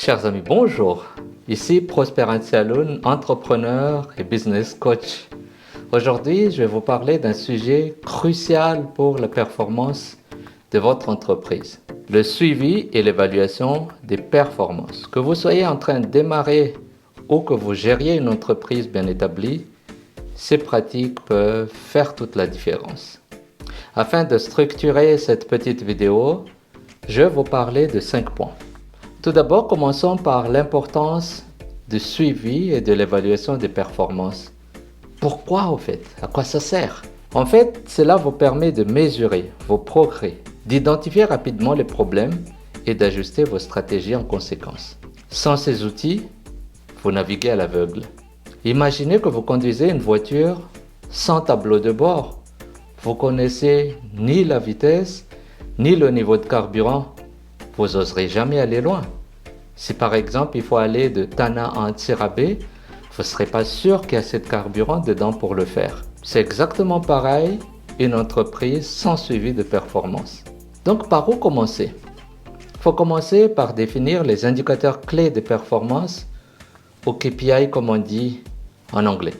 Chers amis, bonjour. Ici Prosper Antialoun, entrepreneur et business coach. Aujourd'hui, je vais vous parler d'un sujet crucial pour la performance de votre entreprise. Le suivi et l'évaluation des performances. Que vous soyez en train de démarrer ou que vous gériez une entreprise bien établie, ces pratiques peuvent faire toute la différence. Afin de structurer cette petite vidéo, je vais vous parler de 5 points. Tout d'abord, commençons par l'importance du suivi et de l'évaluation des performances. Pourquoi au fait? À quoi ça sert? En fait, cela vous permet de mesurer vos progrès, d'identifier rapidement les problèmes et d'ajuster vos stratégies en conséquence. Sans ces outils, vous naviguez à l'aveugle. Imaginez que vous conduisez une voiture sans tableau de bord. Vous connaissez ni la vitesse, ni le niveau de carburant. Vous n'oserez jamais aller loin. Si par exemple il faut aller de Tana à Antsirabe, vous ne serez pas sûr qu'il y a assez de carburant dedans pour le faire. C'est exactement pareil une entreprise sans suivi de performance. Donc par où commencer? Il faut commencer par définir les indicateurs clés de performance, ou KPI comme on dit en anglais.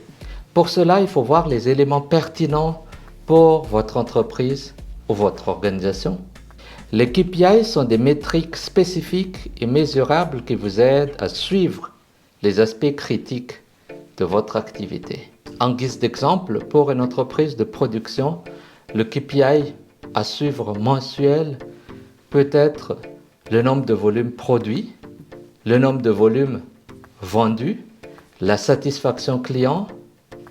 Pour cela, il faut voir les éléments pertinents pour votre entreprise ou votre organisation. Les KPI sont des métriques spécifiques et mesurables qui vous aident à suivre les aspects critiques de votre activité. En guise d'exemple, pour une entreprise de production, le KPI à suivre mensuel peut être le nombre de volumes produits, le nombre de volumes vendus, la satisfaction client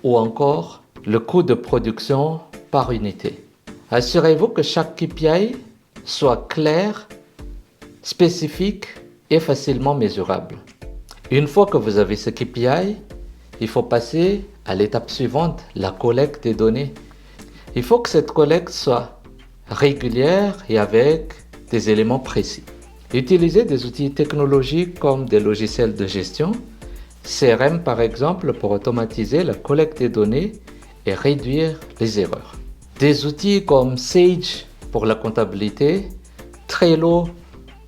ou encore le coût de production par unité. Assurez-vous que chaque KPI soit clair, spécifique et facilement mesurable. Une fois que vous avez ce KPI, il faut passer à l'étape suivante, la collecte des données. Il faut que cette collecte soit régulière et avec des éléments précis. Utilisez des outils technologiques comme des logiciels de gestion, CRM par exemple, pour automatiser la collecte des données et réduire les erreurs. Des outils comme Sage pour la comptabilité, Trello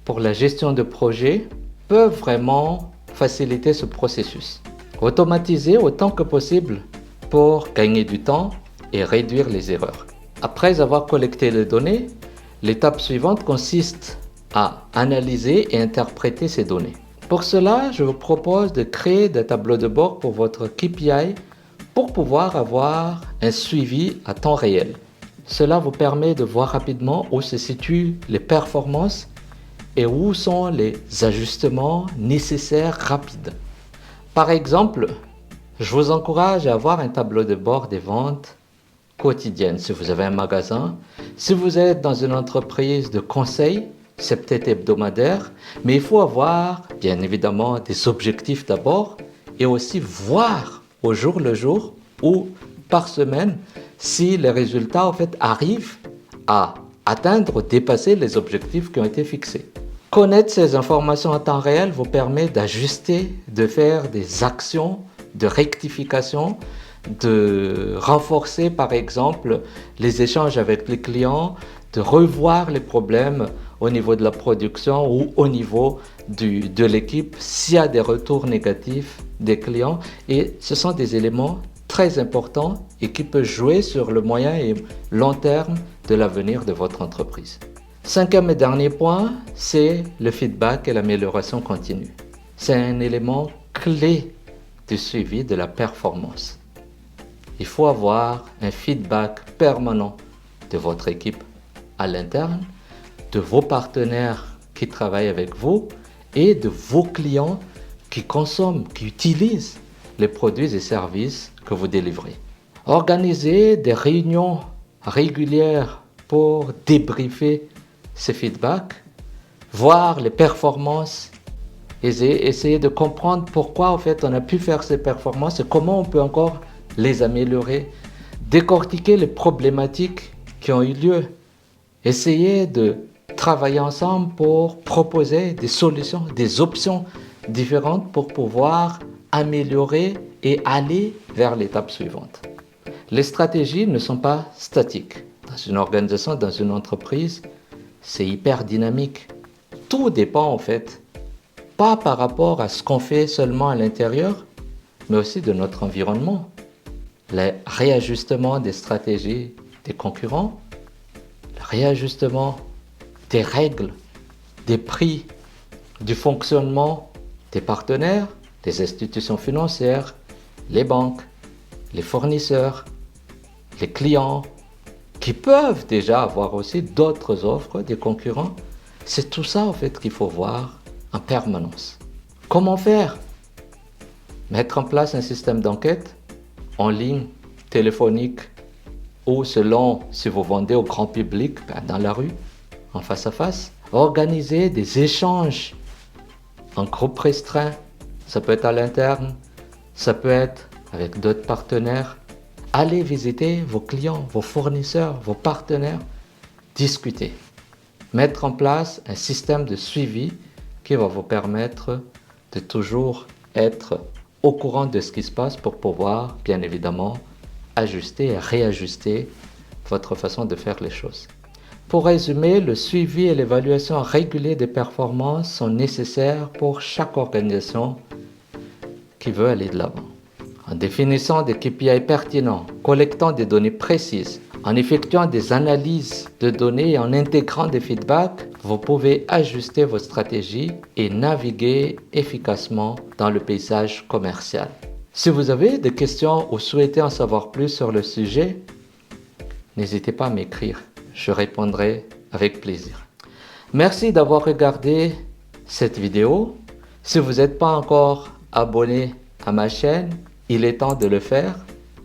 pour la gestion de projet peuvent vraiment faciliter ce processus. Automatiser autant que possible pour gagner du temps et réduire les erreurs. Après avoir collecté les données, l'étape suivante consiste à analyser et interpréter ces données. Pour cela, je vous propose de créer des tableaux de bord pour votre KPI pour pouvoir avoir un suivi à temps réel. Cela vous permet de voir rapidement où se situent les performances et où sont les ajustements nécessaires rapides. Par exemple, je vous encourage à avoir un tableau de bord des ventes quotidiennes si vous avez un magasin. Si vous êtes dans une entreprise de conseil, c'est peut-être hebdomadaire, mais il faut avoir bien évidemment des objectifs d'abord et aussi voir au jour le jour ou par semaine si les résultats en fait arrivent à atteindre ou dépasser les objectifs qui ont été fixés. Connaître ces informations en temps réel vous permet d'ajuster, de faire des actions de rectification, de renforcer par exemple les échanges avec les clients, de revoir les problèmes au niveau de la production ou au niveau de l'équipe s'il y a des retours négatifs des clients. Et ce sont des éléments très importants et qui peuvent jouer sur le moyen et long terme de l'avenir de votre entreprise. Cinquième et dernier point, c'est le feedback et l'amélioration continue. C'est un élément clé du suivi de la performance. Il faut avoir un feedback permanent de votre équipe à l'interne, de vos partenaires qui travaillent avec vous et de vos clients qui consomment, qui utilisent les produits et services que vous délivrez. Organisez des réunions régulières pour débriefer ces feedbacks, voir les performances, essayer de comprendre pourquoi en fait on a pu faire ces performances et comment on peut encore les améliorer, décortiquer les problématiques qui ont eu lieu, essayer de travailler ensemble pour proposer des solutions, des options différentes pour pouvoir améliorer et aller vers l'étape suivante. Les stratégies ne sont pas statiques. Dans une organisation, dans une entreprise, c'est hyper dynamique. Tout dépend en fait pas par rapport à ce qu'on fait seulement à l'intérieur, mais aussi de notre environnement. Le réajustement des stratégies des concurrents, le réajustement des règles, des prix, du fonctionnement des partenaires, des institutions financières, les banques, les fournisseurs, les clients, qui peuvent déjà avoir aussi d'autres offres des concurrents. C'est tout ça en fait qu'il faut voir en permanence. Comment faire? Mettre en place un système d'enquête en ligne, téléphonique ou selon si vous vendez au grand public, dans la rue, en face à face. Organiser des échanges en groupe restreint, ça peut être à l'interne, ça peut être avec d'autres partenaires. Allez visiter vos clients, vos fournisseurs, vos partenaires, discuter. Mettre en place un système de suivi qui va vous permettre de toujours être au courant de ce qui se passe pour pouvoir, bien évidemment, ajuster et réajuster votre façon de faire les choses. Pour résumer, le suivi et l'évaluation régulière des performances sont nécessaires pour chaque organisation qui veut aller de l'avant. En définissant des KPI pertinents, collectant des données précises, en effectuant des analyses de données et en intégrant des feedbacks, vous pouvez ajuster vos stratégies et naviguer efficacement dans le paysage commercial. Si vous avez des questions ou souhaitez en savoir plus sur le sujet, n'hésitez pas à m'écrire. Je répondrai avec plaisir. Merci d'avoir regardé cette vidéo. Si vous n'êtes pas encore abonné à ma chaîne, il est temps de le faire.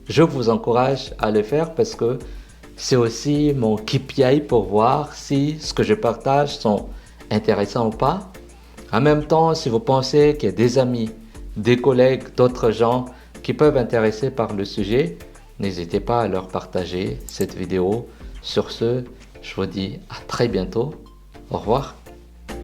Je vous encourage à le faire parce que c'est aussi mon KPI pour voir si ce que je partage sont intéressants ou pas. En même temps, si vous pensez qu'il y a des amis, des collègues, d'autres gens qui peuvent être intéressés par le sujet, n'hésitez pas à leur partager cette vidéo. Sur ce, je vous dis à très bientôt. Au revoir.